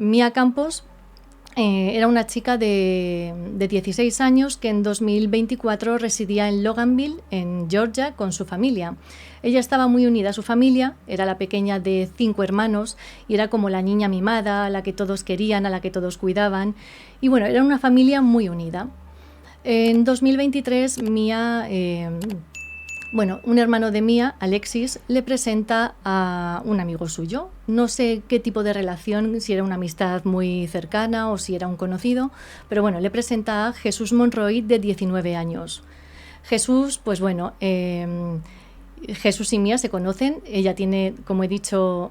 Mía Campos era una chica de 16 años que en 2024 residía en Loganville, en Georgia, con su familia. Ella estaba muy unida a su familia, era la pequeña de 5 hermanos y era como la niña mimada, a la que todos querían, a la que todos cuidaban. Y bueno, era una familia muy unida. En 2023, Mía... un hermano de Mía, Alexis, le presenta a un amigo suyo. No sé qué tipo de relación, si era una amistad muy cercana o si era un conocido, pero bueno, le presenta a Jesús Monroy, de 19 años. Jesús, Jesús y Mía se conocen. Ella tiene, como he dicho,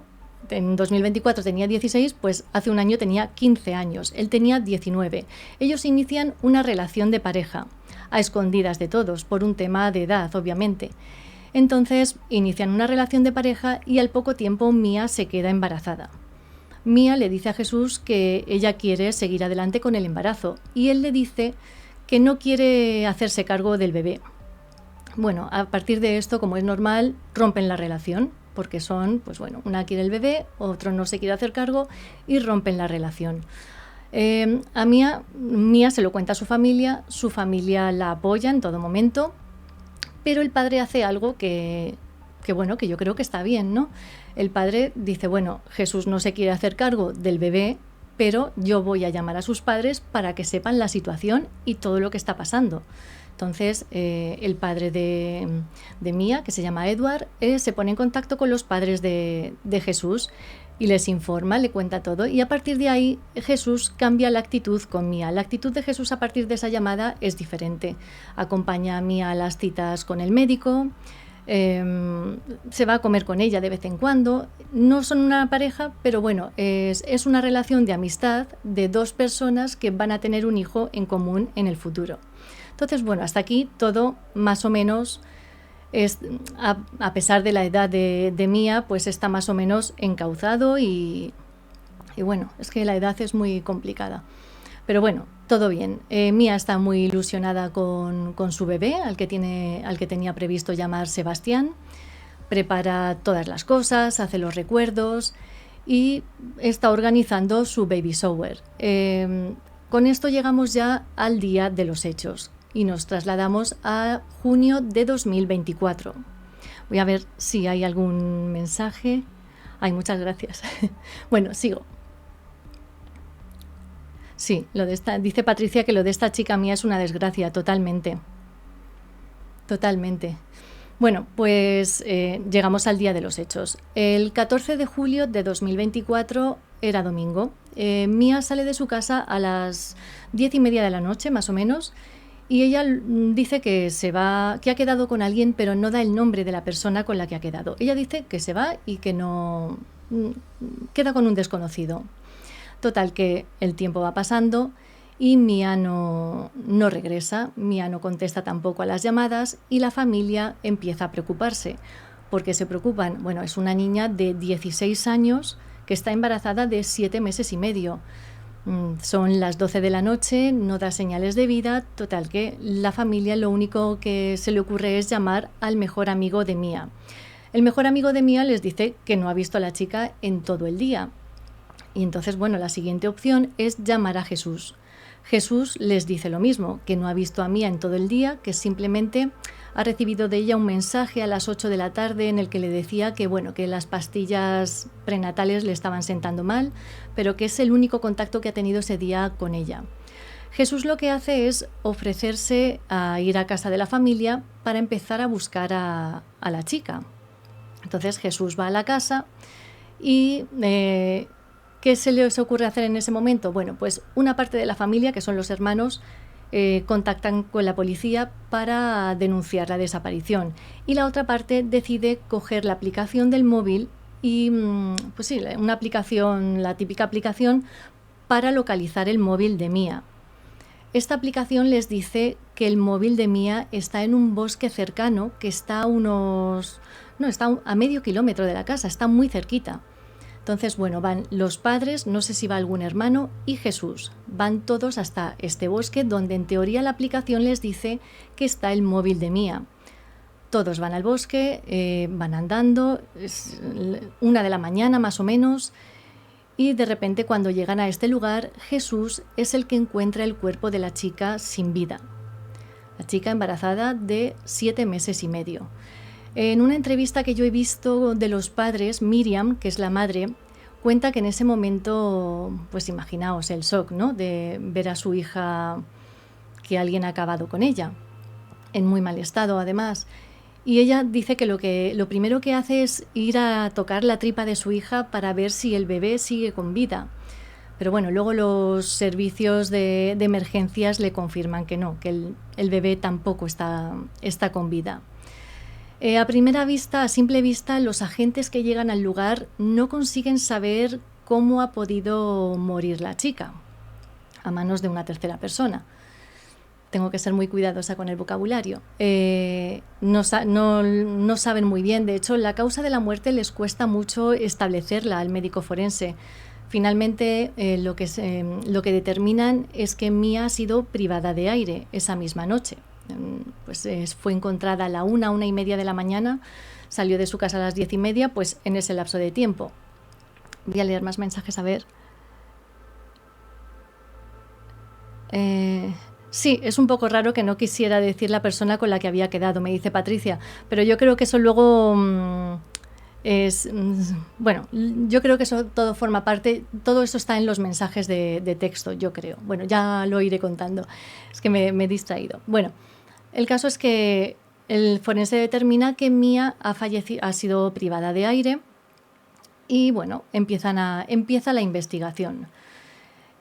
en 2024 tenía 16, pues hace un año tenía 15 años. Él tenía 19. Ellos inician una relación de pareja, a escondidas de todos, por un tema de edad, obviamente. Entonces, inician una relación de pareja y al poco tiempo Mía se queda embarazada. Mía le dice a Jesús que ella quiere seguir adelante con el embarazo y él le dice que no quiere hacerse cargo del bebé. Bueno, a partir de esto, como es normal, rompen la relación, porque son, una quiere el bebé, otro no se quiere hacer cargo y rompen la relación. A Mía se lo cuenta a su familia la apoya en todo momento, pero el padre hace algo que yo creo que está bien, ¿no? El padre dice, Jesús no se quiere hacer cargo del bebé, pero yo voy a llamar a sus padres para que sepan la situación y todo lo que está pasando. Entonces, el padre de Mía, que se llama Edward, se pone en contacto con los padres de Jesús y les informa, le cuenta todo, y a partir de ahí Jesús cambia la actitud con Mía. La actitud de Jesús a partir de esa llamada es diferente. Acompaña a Mía a las citas con el médico, se va a comer con ella de vez en cuando. No son una pareja, pero es una relación de amistad de dos personas que van a tener un hijo en común en el futuro. Entonces, hasta aquí todo más o menos es, a pesar de la edad de Mía, pues está más o menos encauzado y es que la edad es muy complicada. Pero todo bien. Mía está muy ilusionada con su bebé, al que tenía previsto llamar Sebastián. Prepara todas las cosas, hace los recuerdos y está organizando su baby shower. Con esto llegamos ya al día de los hechos y nos trasladamos a junio de 2024. Voy a ver si hay algún mensaje. Ay, muchas gracias. Sigo. Sí, dice Patricia que lo de esta chica Mía es una desgracia, totalmente. Totalmente. Llegamos al día de los hechos. El 14 de julio de 2024 era domingo. Mía sale de su casa a las 10:30 de la noche, más o menos, y ella dice que ha quedado con alguien, pero no da el nombre de la persona con la que ha quedado. Ella dice que se va y que no queda con un desconocido. Total, que el tiempo va pasando y Mía no regresa, Mía no contesta tampoco a las llamadas y la familia empieza a preocuparse. ¿Por qué se preocupan? Es una niña de 16 años que está embarazada de 7 meses y medio. Son las 12 de la noche, no da señales de vida. Total, que la familia lo único que se le ocurre es llamar al mejor amigo de Mía. El mejor amigo de Mía les dice que no ha visto a la chica en todo el día. Y entonces, la siguiente opción es llamar a Jesús. Jesús les dice lo mismo, que no ha visto a Mía en todo el día, que simplemente ha recibido de ella un mensaje a las 8 de la tarde en el que le decía que las pastillas prenatales le estaban sentando mal, pero que es el único contacto que ha tenido ese día con ella. Jesús lo que hace es ofrecerse a ir a casa de la familia para empezar a buscar a la chica. Entonces Jesús va a la casa y... ¿qué se les ocurre hacer en ese momento? Una parte de la familia, que son los hermanos, contactan con la policía para denunciar la desaparición. Y la otra parte decide coger la aplicación del móvil y, una aplicación, la típica aplicación, para localizar el móvil de Mía. Esta aplicación les dice que el móvil de Mía está en un bosque cercano que está está a medio kilómetro de la casa, está muy cerquita. Entonces, van los padres, no sé si va algún hermano, y Jesús. Van todos hasta este bosque donde en teoría la aplicación les dice que está el móvil de Mía. Todos van al bosque, van andando, es 1 de la mañana más o menos, Y de repente, cuando llegan a este lugar, Jesús es el que encuentra el cuerpo de la chica sin vida. La chica embarazada de 7 meses y medio. En una entrevista que yo he visto de los padres, Miriam, que es la madre, cuenta que en ese momento, pues imaginaos el shock, ¿no?, de ver a su hija, que alguien ha acabado con ella, en muy mal estado además. Y ella dice que lo primero que hace es ir a tocar la tripa de su hija para ver si el bebé sigue con vida. Pero bueno, luego los servicios de emergencias le confirman que no, que el bebé tampoco está con vida. A primera vista, a simple vista, los agentes que llegan al lugar no consiguen saber cómo ha podido morir la chica a manos de una tercera persona. Tengo que ser muy cuidadosa con el vocabulario. No saben muy bien. De hecho, la causa de la muerte les cuesta mucho establecerla al médico forense. Finalmente, lo que determinan es que Mía ha sido privada de aire esa misma noche. Pues fue encontrada a la 1:30 de la mañana, salió de su casa a las 10:30, pues en ese lapso de tiempo. Voy a leer más mensajes, a ver. Sí, es un poco raro que no quisiera decir la persona con la que había quedado, me dice Patricia, pero yo creo que eso luego bueno, yo creo que eso todo forma parte, todo eso está en los mensajes de texto, yo creo. Bueno, ya lo iré contando, es que me he distraído. Bueno, el caso es que el forense determina que Mía ha sido privada de aire y bueno, empieza la investigación.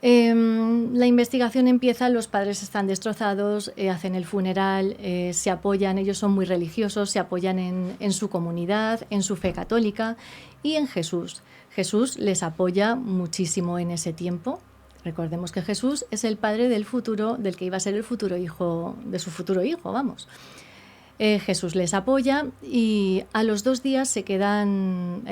La investigación empieza, los padres están destrozados, hacen el funeral, se apoyan, ellos son muy religiosos, se apoyan en su comunidad, en su fe católica y en Jesús. Jesús les apoya muchísimo en ese tiempo. Recordemos que Jesús es el padre del que iba a ser el futuro hijo, de su futuro hijo, vamos. Jesús les apoya y a los 2 días se quedan,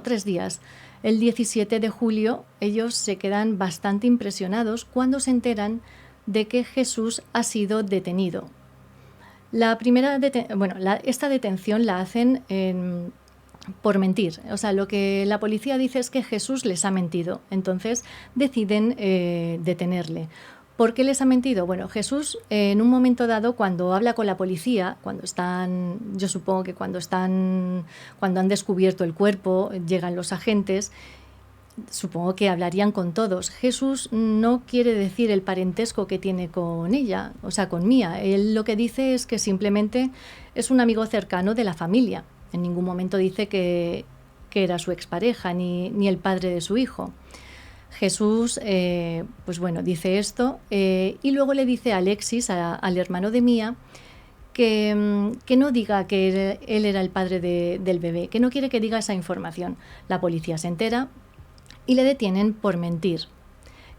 3 días, el 17 de julio ellos se quedan bastante impresionados cuando se enteran de que Jesús ha sido detenido. Esta detención la hacen por mentir. O sea, lo que la policía dice es que Jesús les ha mentido. Entonces deciden detenerle. ¿Por qué les ha mentido? Bueno, Jesús en un momento dado, cuando habla con la policía, yo supongo que cuando han descubierto el cuerpo, llegan los agentes, supongo que hablarían con todos. Jesús no quiere decir el parentesco que tiene con ella, o sea, con Mía. Él lo que dice es que simplemente es un amigo cercano de la familia. En ningún momento dice que era su expareja ni el padre de su hijo. Jesús, dice esto y luego le dice a Alexis, al hermano de Mía, que no diga que él era el padre del bebé, que no quiere que diga esa información. La policía se entera y le detienen por mentir.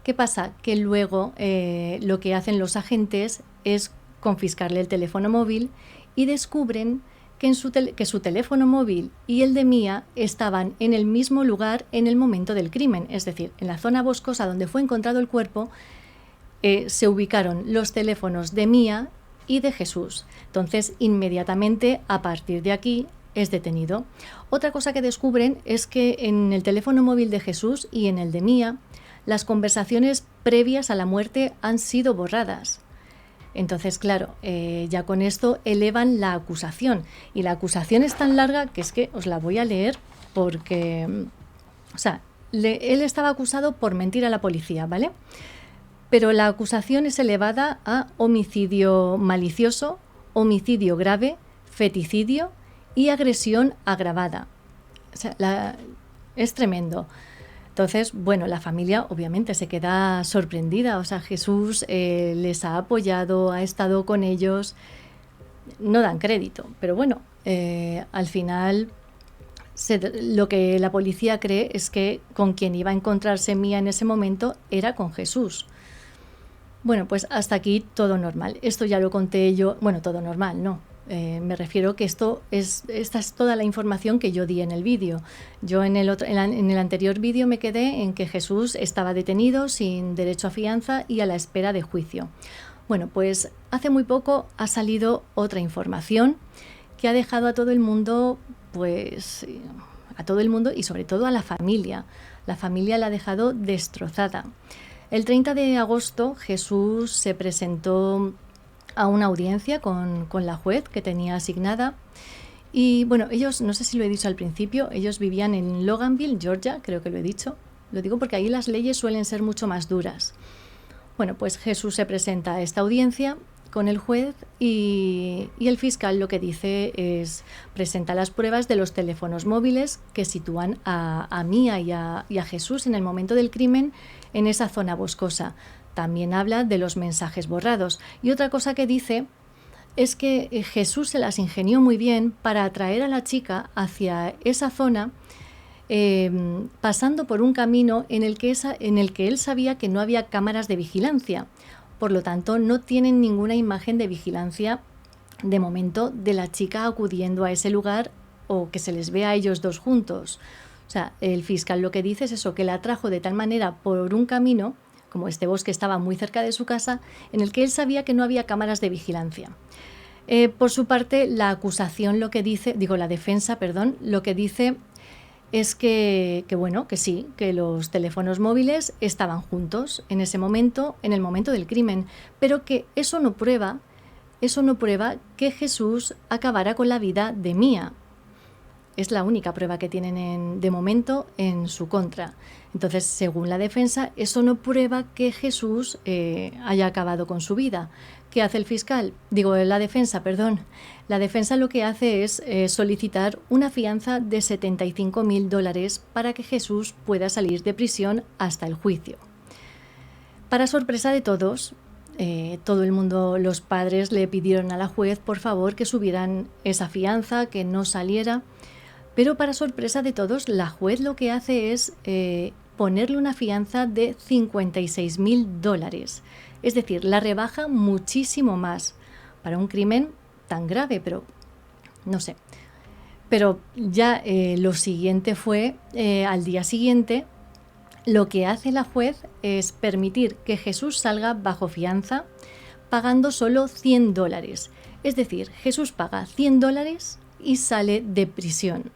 ¿Qué pasa? Que luego lo que hacen los agentes es confiscarle el teléfono móvil y descubren que su teléfono móvil y el de Mía estaban en el mismo lugar en el momento del crimen, es decir, en la zona boscosa donde fue encontrado el cuerpo, se ubicaron los teléfonos de Mía y de Jesús. Entonces, inmediatamente, a partir de aquí, es detenido. Otra cosa que descubren es que en el teléfono móvil de Jesús y en el de Mía, las conversaciones previas a la muerte han sido borradas. Entonces, claro, ya con esto elevan la acusación. Y la acusación es tan larga que es que os la voy a leer porque, él estaba acusado por mentir a la policía, ¿vale? Pero la acusación es elevada a homicidio malicioso, homicidio grave, feticidio y agresión agravada. O sea, es tremendo. Entonces, bueno, la familia obviamente se queda sorprendida. O sea, Jesús les ha apoyado, ha estado con ellos. No dan crédito, pero bueno, al final lo que la policía cree es que con quien iba a encontrarse Mía en ese momento era con Jesús. Bueno, pues hasta aquí todo normal. Esto ya lo conté yo, bueno, todo normal, no. Me refiero que esta es toda la información que yo di en el vídeo. Yo en el anterior vídeo me quedé en que Jesús estaba detenido sin derecho a fianza y a la espera de juicio. Bueno, pues hace muy poco ha salido otra información que ha dejado a todo el mundo, pues, a todo el mundo y sobre todo a la familia. La familia la ha dejado destrozada. El 30 de agosto Jesús se presentó a una audiencia con la juez que tenía asignada. Y bueno, ellos, no sé si lo he dicho al principio, ellos vivían en Loganville, Georgia, creo que lo he dicho. Lo digo porque ahí las leyes suelen ser mucho más duras. Bueno, pues Jesús se presenta a esta audiencia con el juez y el fiscal lo que dice es presenta las pruebas de los teléfonos móviles que sitúan a Mía y a Jesús en el momento del crimen en esa zona boscosa. También habla de los mensajes borrados. Y otra cosa que dice es que Jesús se las ingenió muy bien para atraer a la chica hacia esa zona, pasando por un camino en el que él sabía que no había cámaras de vigilancia. Por lo tanto, no tienen ninguna imagen de vigilancia de momento de la chica acudiendo a ese lugar o que se les vea a ellos dos juntos. O sea, el fiscal lo que dice es eso, que la atrajo de tal manera por un camino, como este bosque estaba muy cerca de su casa, en el que él sabía que no había cámaras de vigilancia. Por su parte, la acusación lo que dice, la defensa, lo que dice es que sí, que los teléfonos móviles estaban juntos en ese momento, en el momento del crimen, pero que eso no prueba que Jesús acabara con la vida de Mía. Es la única prueba que tienen de momento en su contra. Entonces, según la defensa, eso no prueba que Jesús haya acabado con su vida. ¿Qué hace el fiscal? La defensa, perdón. La defensa lo que hace es solicitar una fianza de $75,000 para que Jesús pueda salir de prisión hasta el juicio. Para sorpresa de todos, todo el mundo, los padres le pidieron a la juez, por favor, que subieran esa fianza, que no saliera. Pero para sorpresa de todos, la juez lo que hace es ponerle una fianza de $56,000. Es decir, la rebaja muchísimo más para un crimen tan grave, pero no sé. Pero ya lo siguiente fue, al día siguiente, lo que hace la juez es permitir que Jesús salga bajo fianza pagando solo $100. Es decir, Jesús paga $100 y sale de prisión.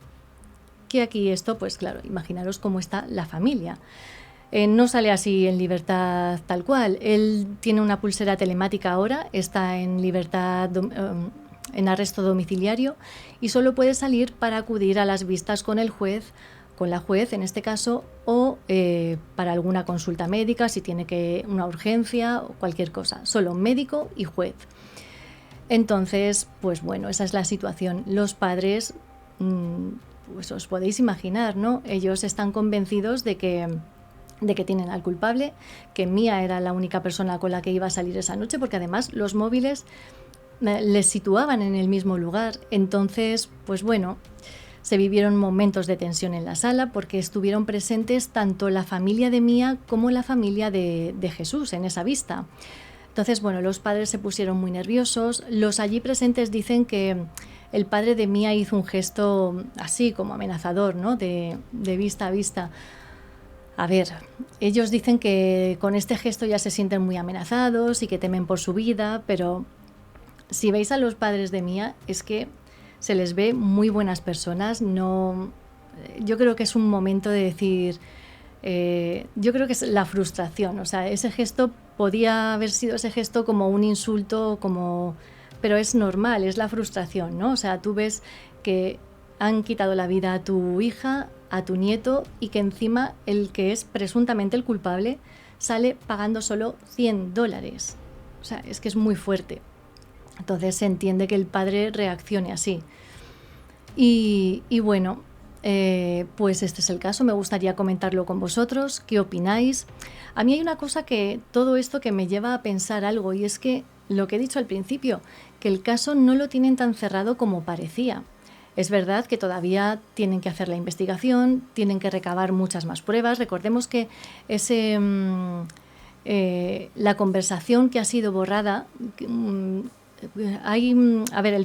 Que aquí esto, pues claro, imaginaros cómo está la familia. No sale así en libertad tal cual. Él tiene una pulsera telemática ahora, está en libertad, en arresto domiciliario y solo puede salir para acudir a las vistas con la juez en este caso, o para alguna consulta médica, si tiene una urgencia o cualquier cosa. Solo médico y juez. Entonces, pues bueno, esa es la situación. Los padres, pues os podéis imaginar, ¿no? Ellos están convencidos de que tienen al culpable, que Mía era la única persona con la que iba a salir esa noche, porque además los móviles les situaban en el mismo lugar. Entonces, pues bueno, se vivieron momentos de tensión en la sala porque estuvieron presentes tanto la familia de Mía como la familia de Jesús en esa vista. Entonces, bueno, los padres se pusieron muy nerviosos. Los allí presentes dicen que el padre de Mía hizo un gesto así como amenazador, ¿no? De vista a vista. A ver, ellos dicen que con este gesto ya se sienten muy amenazados y que temen por su vida, pero si veis a los padres de Mía es que se les ve muy buenas personas. No, yo creo que es un momento de decir, yo creo que es la frustración, o sea, ese gesto podía haber sido ese gesto como un insulto, pero es normal, es la frustración, ¿no? O sea, tú ves que han quitado la vida a tu hija, a tu nieto, y que encima el que es presuntamente el culpable sale pagando solo $100. O sea, es que es muy fuerte. Entonces se entiende que el padre reaccione así. Y bueno, pues este es el caso. Me gustaría comentarlo con vosotros. ¿Qué opináis? A mí hay una cosa todo esto que me lleva a pensar algo, y es que lo que he dicho al principio, que el caso no lo tienen tan cerrado como parecía. Es verdad que todavía tienen que hacer la investigación, tienen que recabar muchas más pruebas. Recordemos que la conversación que ha sido borrada, el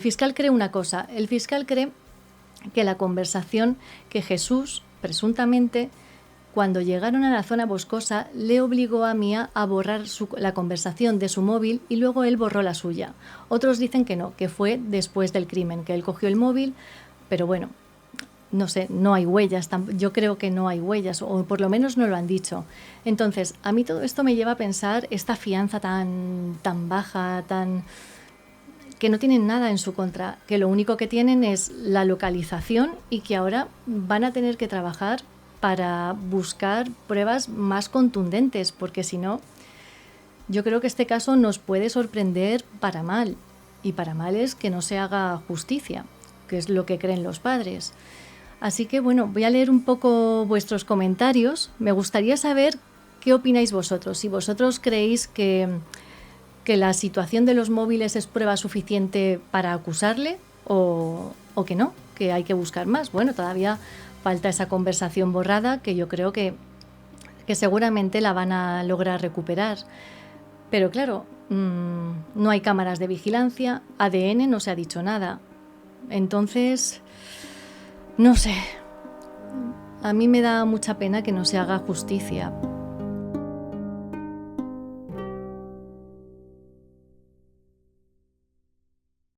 fiscal cree una cosa. El fiscal cree que la conversación que Jesús, presuntamente, cuando llegaron a la zona boscosa, le obligó a Mía a borrar la conversación de su móvil y luego él borró la suya. Otros dicen que no, que fue después del crimen, que él cogió el móvil, pero bueno, no sé, no hay huellas, yo creo que no hay huellas, o por lo menos no lo han dicho. Entonces, a mí todo esto me lleva a pensar esta fianza tan baja, que no tienen nada en su contra, que lo único que tienen es la localización y que ahora van a tener que trabajar para buscar pruebas más contundentes, porque si no, yo creo que este caso nos puede sorprender para mal, y para mal es que no se haga justicia, que es lo que creen los padres. Así que bueno, voy a leer un poco vuestros comentarios. Me gustaría saber qué opináis vosotros, si vosotros creéis que la situación de los móviles es prueba suficiente para acusarle o que no, que hay que buscar más. Bueno, todavía falta esa conversación borrada que yo creo que seguramente la van a lograr recuperar. Pero claro, no hay cámaras de vigilancia, ADN no se ha dicho nada. Entonces, no sé, a mí me da mucha pena que no se haga justicia,